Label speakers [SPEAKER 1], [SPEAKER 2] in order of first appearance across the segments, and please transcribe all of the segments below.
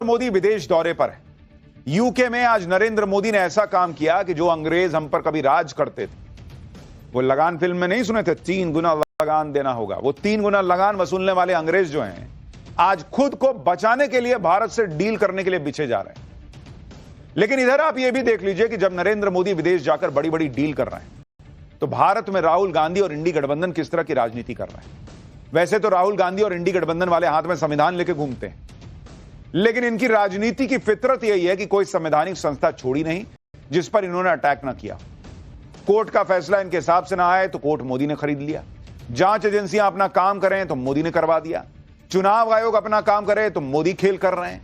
[SPEAKER 1] मोदी विदेश दौरे पर है। यूके में आज नरेंद्र मोदी ने ऐसा काम किया कि जो अंग्रेज हम पर कभी राज करते थे, वो लगान फिल्म में नहीं सुने थे 3 गुना लगान देना होगा, वो 3 गुना लगान वसूलने वाले अंग्रेज जो हैं आज खुद को बचाने के लिए भारत से डील करने के लिए बिछे जा रहे हैं। लेकिन इधर आप ये भी देख लीजिए कि जब नरेंद्र मोदी विदेश जाकर बड़ी बड़ी डील कर रहे हैं तो भारत में राहुल गांधी और इंडी गठबंधन किस तरह की राजनीति कर रहे हैं। वैसे तो राहुल गांधी और इंडी गठबंधन वाले हाथ में संविधान लेके घूमते हैं, लेकिन इनकी राजनीति की फितरत यही है कि कोई संवैधानिक संस्था छोड़ी नहीं जिस पर इन्होंने अटैक ना किया। कोर्ट का फैसला इनके हिसाब से ना आए तो कोर्ट मोदी ने खरीद लिया, जांच एजेंसियां अपना काम करें तो मोदी ने करवा दिया, चुनाव आयोग अपना काम करे तो मोदी खेल कर रहे हैं।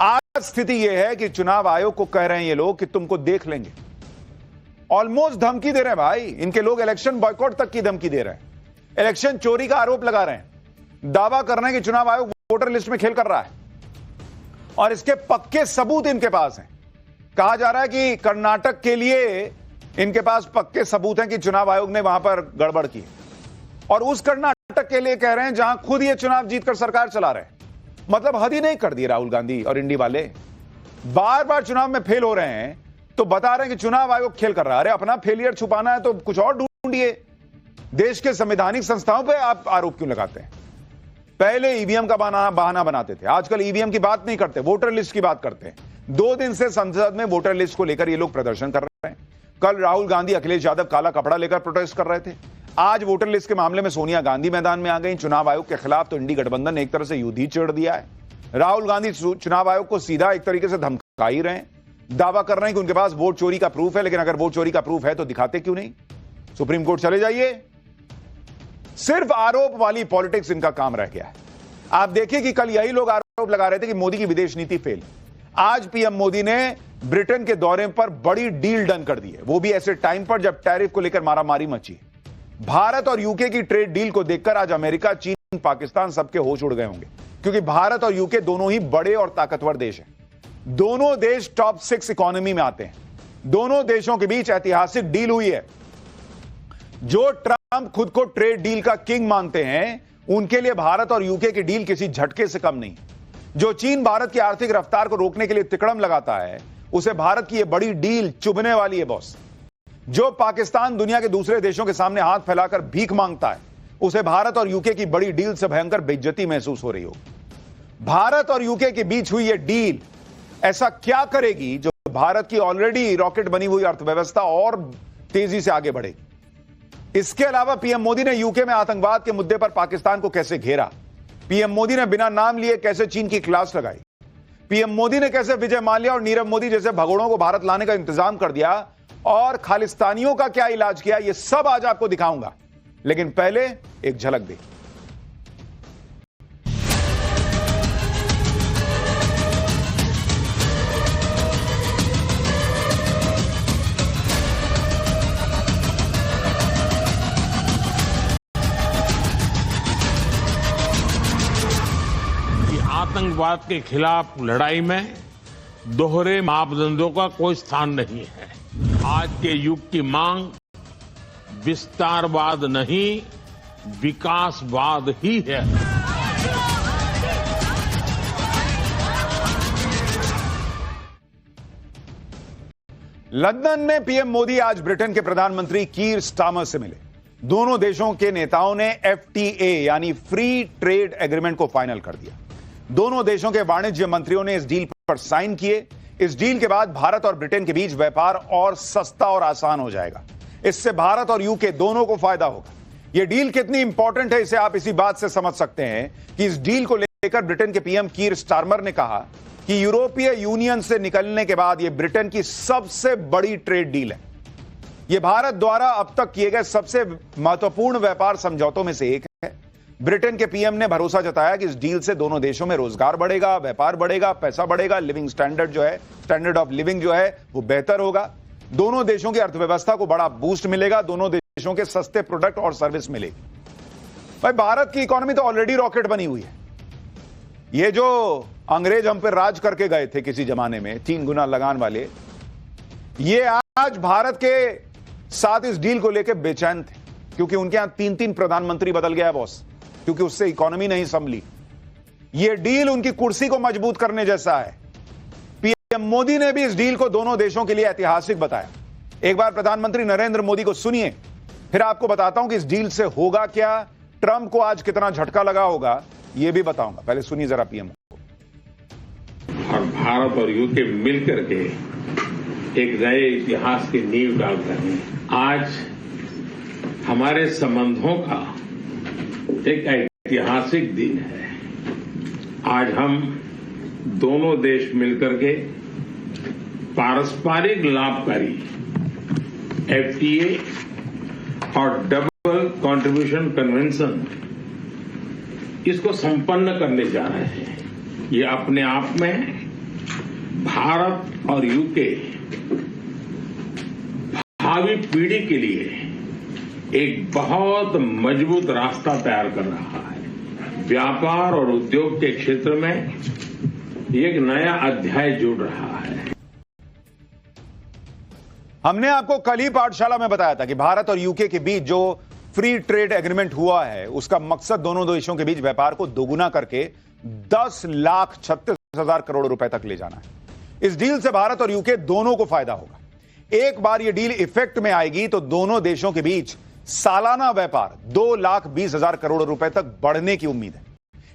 [SPEAKER 1] आज स्थिति यह है कि चुनाव आयोग को कह रहे हैं ये लोग कि तुमको देख लेंगे, ऑलमोस्ट धमकी दे रहे हैं भाई। इनके लोग इलेक्शन बॉयकॉट तक की धमकी दे रहे हैं, इलेक्शन चोरी का आरोप लगा रहे हैं, दावा कर रहे हैं कि चुनाव आयोग वोटर लिस्ट में खेल कर रहा है और इसके पक्के सबूत इनके पास हैं। कहा जा रहा है कि कर्नाटक के लिए इनके पास पक्के सबूत हैं कि चुनाव आयोग ने वहां पर गड़बड़ की, और उस कर्नाटक के लिए कह रहे हैं जहां खुद ये चुनाव जीतकर सरकार चला रहे हैं। मतलब हद ही नहीं कर दी राहुल गांधी और इंडी वाले, बार बार चुनाव में फेल हो रहे हैं तो बता रहे हैं कि चुनाव आयोग खेल कर रहा है। अरे अपना फेलियर छुपाना है तो कुछ और ढूंढिए, देश के संवैधानिक संस्थाओं पर आप आरोप क्यों लगाते हैं। पहले ईवीएम का बहाना बनाते थे, आजकल ईवीएम की बात नहीं करते, वोटर लिस्ट की बात करते हैं। 2 दिन से संसद में वोटर लिस्ट को लेकर ये लोग प्रदर्शन कर रहे हैं। कल राहुल गांधी अखिलेश यादव काला कपड़ा लेकर प्रोटेस्ट कर रहे थे, आज वोटर लिस्ट के मामले में सोनिया गांधी मैदान में आ गई। चुनाव आयोग के खिलाफ तो इंडी गठबंधन ने एक तरह से युद्ध ही छेड़ दिया है। राहुल गांधी चुनाव आयोग को सीधा एक तरीके से धमका ही रहे हैं, दावा कर रहे हैं कि उनके पास वोट चोरी का प्रूफ है, लेकिन अगर वोट चोरी का प्रूफ है तो दिखाते क्यों नहीं, सुप्रीम कोर्ट चले जाइए। सिर्फ आरोप वाली पॉलिटिक्स इनका काम रह गया है। आप देखिए कि कल यही लोग आरोप लगा रहे थे कि मोदी की विदेश नीति फेल। आज पीएम मोदी ने ब्रिटेन के दौरे पर बड़ी डील डन कर दी है, वो भी ऐसे टाइम पर जब टैरिफ को लेकर मारामारी मची। भारत और यूके की ट्रेड डील को देखकर आज अमेरिका, चीन, पाकिस्तान सबके होश उड़ गए होंगे, क्योंकि भारत और यूके दोनों ही बड़े और ताकतवर देश हैं। दोनों देश टॉप 6 इकोनॉमी में आते हैं। दोनों देशों के बीच ऐतिहासिक डील हुई है। जो ट्रंप खुद को ट्रेड डील का किंग मानते हैं, उनके लिए भारत और यूके की डील किसी झटके से कम नहीं। जो चीन भारत की आर्थिक रफ्तार को रोकने के लिए तिकड़म लगाता है, उसे भारत की यह बड़ी डील चुभने वाली है बॉस। जो पाकिस्तान दुनिया के दूसरे देशों के सामने हाथ फैलाकर भीख मांगता है, उसे भारत और यूके की बड़ी डील से भयंकर बेइज्जती महसूस हो रही हो। भारत और यूके के बीच हुई यह डील ऐसा क्या करेगी जो भारत की ऑलरेडी रॉकेट बनी हुई अर्थव्यवस्था और तेजी से आगे बढ़ेगी। इसके अलावा पीएम मोदी ने यूके में आतंकवाद के मुद्दे पर पाकिस्तान को कैसे घेरा, पीएम मोदी ने बिना नाम लिए कैसे चीन की क्लास लगाई, पीएम मोदी ने कैसे विजय माल्या और नीरव मोदी जैसे भगोड़ों को भारत लाने का इंतजाम कर दिया और खालिस्तानियों का क्या इलाज किया, यह सब आज आपको दिखाऊंगा। लेकिन पहले एक झलक दे।
[SPEAKER 2] आतंकवाद के खिलाफ लड़ाई में दोहरे मापदंडों का कोई स्थान नहीं है। आज के युग की मांग विस्तारवाद नहीं, विकासवाद ही है।
[SPEAKER 1] लंदन में पीएम मोदी आज ब्रिटेन के प्रधानमंत्री कीर स्टारमर से मिले। दोनों देशों के नेताओं ने FTA यानी फ्री ट्रेड एग्रीमेंट को फाइनल कर दिया। दोनों देशों के वाणिज्य मंत्रियों ने इस डील पर साइन किए। इस डील के बाद भारत और ब्रिटेन के बीच व्यापार और सस्ता और आसान हो जाएगा। इससे भारत और यूके दोनों को फायदा होगा। यह डील कितनी इंपॉर्टेंट है इसे आप इसी बात से समझ सकते हैं कि इस डील को लेकर ब्रिटेन के पीएम कीर स्टारमर ने कहा कि यूरोपीय यूनियन से निकलने के बाद यह ब्रिटेन की सबसे बड़ी ट्रेड डील है। यह भारत द्वारा अब तक किए गए सबसे महत्वपूर्ण व्यापार समझौतों में से एक है। ब्रिटेन के पीएम ने भरोसा जताया कि इस डील से दोनों देशों में रोजगार बढ़ेगा, व्यापार बढ़ेगा, पैसा बढ़ेगा, लिविंग स्टैंडर्ड जो है, स्टैंडर्ड ऑफ लिविंग जो है वो बेहतर होगा। दोनों देशों की अर्थव्यवस्था को बड़ा बूस्ट मिलेगा, दोनों देशों के सस्ते प्रोडक्ट और सर्विस मिलेगी। भाई भारत की इकोनॉमी तो ऑलरेडी रॉकेट बनी हुई है। ये जो अंग्रेज हम पर राज करके गए थे किसी जमाने में 3 गुना लगान वाले, ये आज भारत के साथ इस डील को लेकर बेचैन थे, क्योंकि उनके यहां 3-3 प्रधानमंत्री बदल गया है बॉस, क्योंकि उससे इकोनॉमी नहीं संभली। यह डील उनकी कुर्सी को मजबूत करने जैसा है। पीएम मोदी ने भी इस डील को दोनों देशों के लिए ऐतिहासिक बताया। एक बार प्रधानमंत्री नरेंद्र मोदी को सुनिए, फिर आपको बताता हूं कि इस डील से होगा क्या, ट्रंप को आज कितना झटका लगा होगा यह भी बताऊंगा। पहले सुनिए जरा पीएम को।
[SPEAKER 2] और भारत और यूके मिलकर के एक नए इतिहास की नींव डाल रहे हैं। आज हमारे संबंधों का एक ऐतिहासिक दिन है। आज हम दोनों देश मिलकर के पारस्परिक लाभकारी एफटीए और डबल कंट्रीब्यूशन कन्वेंशन इसको संपन्न करने जा रहे हैं। ये अपने आप में भारत और यूके भावी पीढ़ी के लिए एक बहुत मजबूत रास्ता तैयार कर रहा है। व्यापार और उद्योग के क्षेत्र में एक नया अध्याय जुड़ रहा है।
[SPEAKER 1] हमने आपको कल ही पाठशाला में बताया था कि भारत और यूके के बीच जो फ्री ट्रेड एग्रीमेंट हुआ है उसका मकसद दोनों देशों के बीच व्यापार को दोगुना करके 10,36,000 करोड़ रुपए तक ले जाना है। इस डील से भारत और यूके दोनों को फायदा होगा। एक बार यह डील इफेक्ट में आएगी तो दोनों देशों के बीच सालाना व्यापार 2,20,000 करोड़ रुपए तक बढ़ने की उम्मीद है।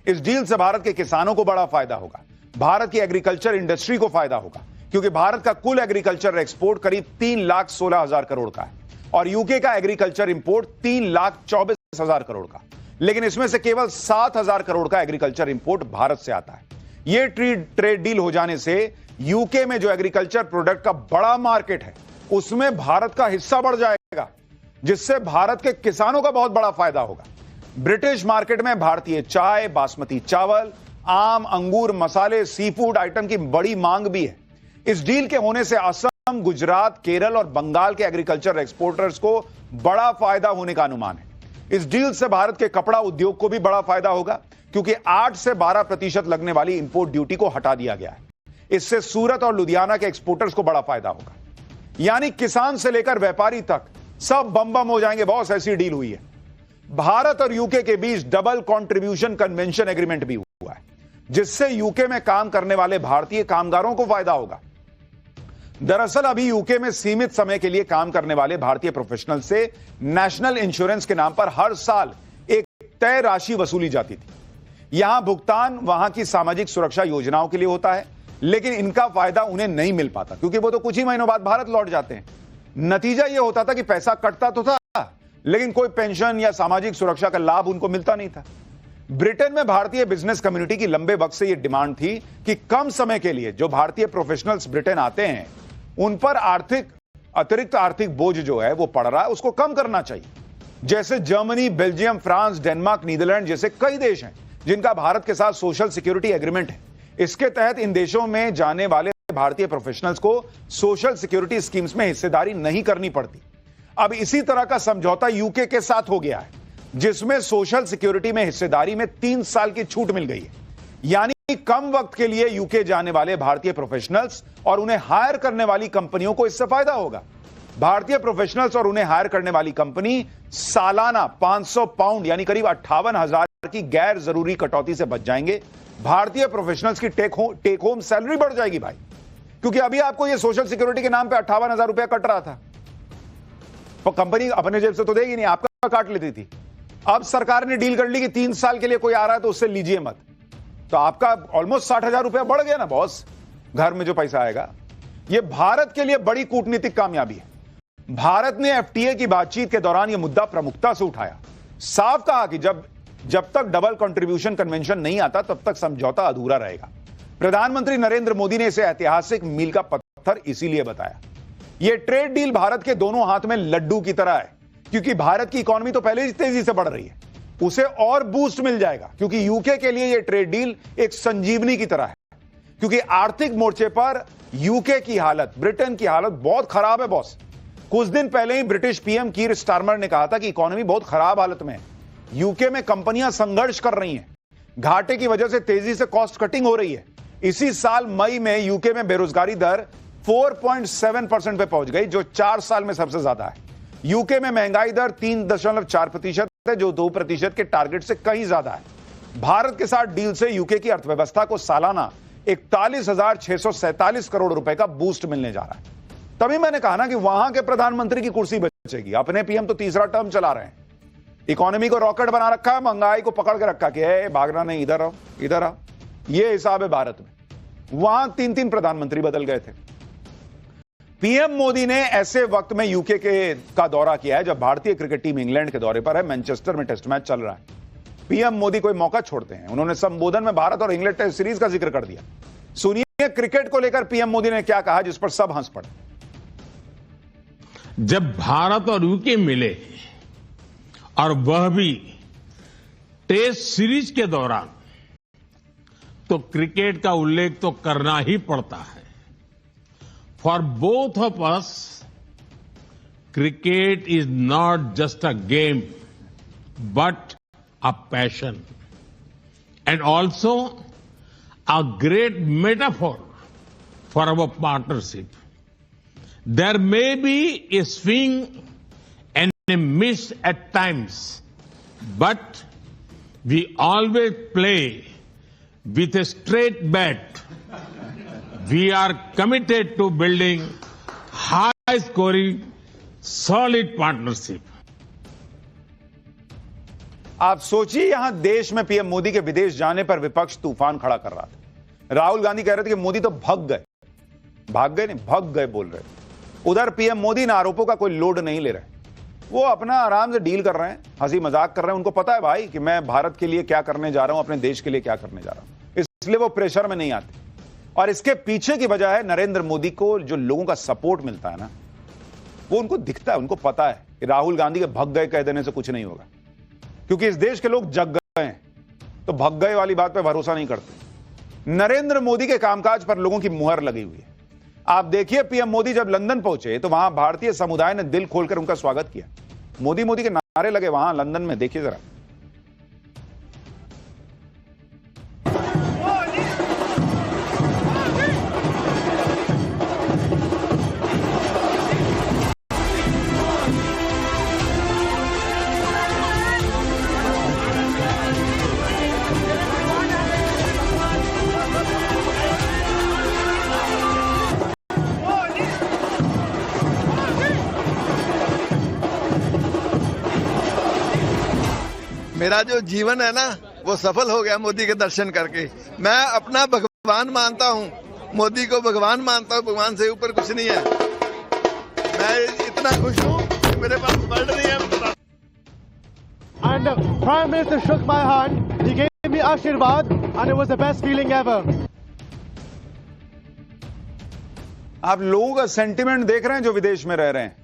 [SPEAKER 1] इस डील से भारत के किसानों को बड़ा फायदा होगा। भारत की एग्रीकल्चर इंडस्ट्री को फायदा होगा, क्योंकि भारत का कुल एग्रीकल्चर एक्सपोर्ट करीब 3,16,000 करोड़ का है और यूके का एग्रीकल्चर इंपोर्ट 3,24,000 करोड़ का। लेकिन इसमें से केवल 7,000 करोड़ का एग्रीकल्चर इंपोर्ट भारत से आता है। यह ट्रेड डील हो जाने से यूके में जो एग्रीकल्चर प्रोडक्ट का बड़ा मार्केट है उसमें भारत का हिस्सा बढ़ जाएगा, जिससे भारत के किसानों का बहुत बड़ा फायदा होगा। ब्रिटिश मार्केट में भारतीय चाय, बासमती चावल, आम, अंगूर, मसाले, सी फूड आइटम की बड़ी मांग भी है। इस डील के होने से असम, गुजरात, केरल और बंगाल के एग्रीकल्चर एक्सपोर्टर्स को बड़ा फायदा होने का अनुमान है। इस डील से भारत के कपड़ा उद्योग को भी बड़ा फायदा होगा, क्योंकि 8 से 12% लगने वाली इंपोर्ट ड्यूटी को हटा दिया गया है। इससे सूरत और लुधियाना के एक्सपोर्टर्स को बड़ा फायदा होगा। यानी किसान से लेकर व्यापारी तक सब बम बम हो जाएंगे बॉस, ऐसी डील हुई है। भारत और यूके के बीच डबल कंट्रीब्यूशन कन्वेंशन एग्रीमेंट भी हुआ है, जिससे यूके में काम करने वाले भारतीय कामगारों को फायदा होगा। दरअसल अभी यूके में सीमित समय के लिए काम करने वाले भारतीय प्रोफेशनल से नेशनल इंश्योरेंस के नाम पर हर साल एक तय राशि वसूली जाती थी। यहां भुगतान वहां की सामाजिक सुरक्षा योजनाओं के लिए होता है, लेकिन इनका फायदा उन्हें नहीं मिल पाता, क्योंकि वो तो कुछ ही महीनों बाद भारत लौट जाते हैं। नतीजा यह होता था कि पैसा कटता तो था, लेकिन कोई पेंशन या सामाजिक सुरक्षा का लाभ उनको मिलता नहीं था। ब्रिटेन में भारतीय बिजनेस कम्युनिटी की लंबे वक्त से यह डिमांड थी कि कम समय के लिए जो भारतीय प्रोफेशनल्स ब्रिटेन आते हैं उन पर अतिरिक्त आर्थिक बोझ जो है वो पड़ रहा है, उसको कम करना चाहिए। जैसे Germany, Belgium, France, Denmark, Netherland जैसे कई देश हैं जिनका भारत के साथ सोशल सिक्योरिटी एग्रीमेंट है। इसके तहत इन देशों में जाने वाले भारतीय प्रोफेशनल्स को सोशल सिक्योरिटी स्कीम्स में हिस्सेदारी नहीं करनी पड़ती। अब इसी तरह का समझौता यूके के साथ हो गया है, जिसमें सोशल सिक्योरिटी में हिस्सेदारी में 3 साल की छूट मिल गई है। यानी कम वक्त के लिए यूके जाने वाले भारतीय प्रोफेशनल्स और उन्हें हायर करने वाली कंपनियों को इससे फायदा होगा। भारतीय प्रोफेशनल्स और उन्हें हायर करने वाली कंपनी सालाना 500 पाउंड यानी करीब 58,000 की गैर जरूरी कटौती से बच जाएंगे। भारतीय प्रोफेशनल्स की टेक होम सैलरी बढ़ जाएगी भाई, क्योंकि अभी आपको यह सोशल सिक्योरिटी के नाम पे 58,000 रुपया कट रहा था, तो कंपनी अपने जेब से तो देगी नहीं, आपका काट लेती थी। अब सरकार ने डील कर ली कि 3 साल के लिए कोई आ रहा है तो उससे लीजिए मत, तो आपका ऑलमोस्ट 60,000 रुपया बढ़ गया ना बॉस, घर में जो पैसा आएगा। यह भारत के लिए बड़ी कूटनीतिक कामयाबी है। भारत ने एफटीए की बातचीत के दौरान यह मुद्दा प्रमुखता से उठाया, साफ कहा कि जब तक डबल कंट्रीब्यूशन कन्वेंशन नहीं आता तब तक समझौता अधूरा रहेगा। प्रधानमंत्री नरेंद्र मोदी ने इसे ऐतिहासिक मील का पत्थर इसीलिए बताया। यह ट्रेड डील भारत के दोनों हाथ में लड्डू की तरह है, क्योंकि भारत की इकोनॉमी तो पहले ही तेजी से बढ़ रही है, उसे और बूस्ट मिल जाएगा, क्योंकि यूके के लिए यह ट्रेड डील एक संजीवनी की तरह है। क्योंकि आर्थिक मोर्चे पर यूके की हालत, ब्रिटेन की हालत बहुत खराब है बॉस। कुछ दिन पहले ही ब्रिटिश पीएम कीर स्टारमर ने कहा था कि इकोनॉमी बहुत खराब हालत में है। यूके में कंपनियां संघर्ष कर रही हैं, घाटे की वजह से तेजी से कॉस्ट कटिंग हो रही है। इसी साल मई में यूके में बेरोजगारी दर 4.7% पे पहुंच गई, जो 4 साल में सबसे ज्यादा है। यूके में महंगाई दर 3.4% है, जो 2% के टारगेट से कहीं ज्यादा है। भारत के साथ डील से यूके की अर्थव्यवस्था को सालाना 41,647 करोड़ रुपए का बूस्ट मिलने जा रहा है। तभी मैंने कहा ना कि वहां के प्रधानमंत्री की कुर्सी बचेगी। अपने पीएम तो तीसरा टर्म चला रहे हैं, इकोनॉमी को रॉकेट बना रखा है, महंगाई को पकड़ के रखा कि भागना नहीं, इधर आओ इधर आओ। यह हिसाब है भारत में। वहां 3-3 प्रधानमंत्री बदल गए थे। पीएम मोदी ने ऐसे वक्त में यूके का दौरा किया है जब भारतीय क्रिकेट टीम इंग्लैंड के दौरे पर है। मैनचेस्टर में टेस्ट मैच चल रहा है। पीएम मोदी कोई मौका छोड़ते हैं। उन्होंने संबोधन में भारत और इंग्लैंड टेस्ट सीरीज का जिक्र कर दिया। सुनिए क्रिकेट को लेकर पीएम मोदी ने क्या कहा, जिस पर सब हंस पड़े।
[SPEAKER 2] जब भारत और यूके मिले और वह भी टेस्ट सीरीज के दौरान, तो क्रिकेट का उल्लेख तो करना ही पड़ता है। For both of us, cricket is not just a game but a passion and also a great metaphor for our partnership. There may be a swing and a miss at times, but we always play with a straight bat. We are committed to building high-scoring, solid partnership.
[SPEAKER 1] आप सोचिए, यहां देश में PM Modi के विदेश जाने पर विपक्ष तूफान खड़ा कर रहा था। राहुल गांधी कह रहे थे कि मोदी तो भाग गए नहीं, भग गए बोल रहे। उधर पीएम मोदी इन आरोपों का कोई लोड नहीं ले रहे। वो अपना आराम से डील कर रहे हैं, हंसी मजाक कर रहे हैं। उनको पता है भाई कि मैं भारत के लिए क्या करने जा रहा हूं, अपने देश के लिए क्या करने जा रहा हूं, इसलिए वो प्रेशर में नहीं आते। और इसके पीछे की वजह है नरेंद्र मोदी को जो लोगों का सपोर्ट मिलता है ना, वो उनको दिखता है। उनको पता है कि राहुल गांधी के भग गए कह देने से कुछ नहीं होगा, क्योंकि इस देश के लोग जग गए हैं, तो भग गए वाली बात पे भरोसा नहीं करते। नरेंद्र मोदी के कामकाज पर लोगों की मुहर लगी हुई है। आप देखिए, पीएम मोदी जब लंदन पहुंचे तो वहां भारतीय समुदाय ने दिल खोलकर उनका स्वागत किया। मोदी मोदी के नारे लगे वहां लंदन में, देखिए जरा।
[SPEAKER 3] मेरा जो जीवन है ना, वो सफल हो गया मोदी के दर्शन करके। मैं अपना भगवान मानता हूँ, मोदी को भगवान मानता हूँ। भगवान से ऊपर कुछ नहीं है। मैं इतना खुश हूँ कि मेरे पास वर्ड नहीं है।
[SPEAKER 4] And the Prime Minister shook my hand. He gave me Ashirwad, and it was the best feeling ever.
[SPEAKER 1] आप लोगों का सेंटिमेंट देख रहे हैं जो विदेश में रह रहे हैं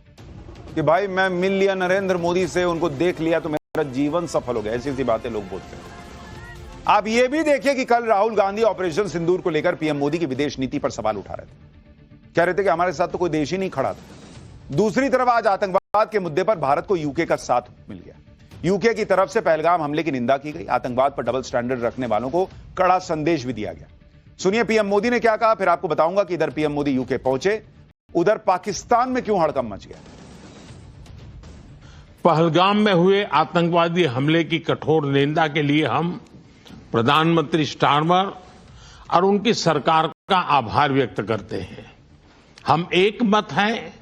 [SPEAKER 1] कि भाई मैं मिल लिया नरेंद्र मोदी से, उनको देख लिया तो मेरा जीवन सफल हो गया। ऐसी ऐसी बातें लोग बोलते हैं। आप ये भी देखिए कि कल राहुल गांधी ऑपरेशन सिंदूर को लेकर पीएम मोदी की विदेश नीति पर सवाल उठा रहे थे। कह रहे थे कि हमारे साथ तो कोई देश ही नहीं खड़ा था। दूसरी तरफ आज आतंकवाद के मुद्दे पर भारत को यूके का साथ मिल गया। यूके की तरफ से पहलगाम हमले की निंदा की गई। आतंकवाद पर डबल स्टैंडर्ड रखने वालों को कड़ा संदेश भी दिया गया। सुनिए पीएम मोदी ने क्या कहा, फिर आपको बताऊंगा कि इधर पीएम मोदी यूके पहुंचे, उधर पाकिस्तान में क्यों हड़कंप मच गया।
[SPEAKER 2] पहलगाम में हुए आतंकवादी हमले की कठोर निंदा के लिए हम प्रधानमंत्री स्टारमर और उनकी सरकार का आभार व्यक्त करते हैं। हम एक मत हैं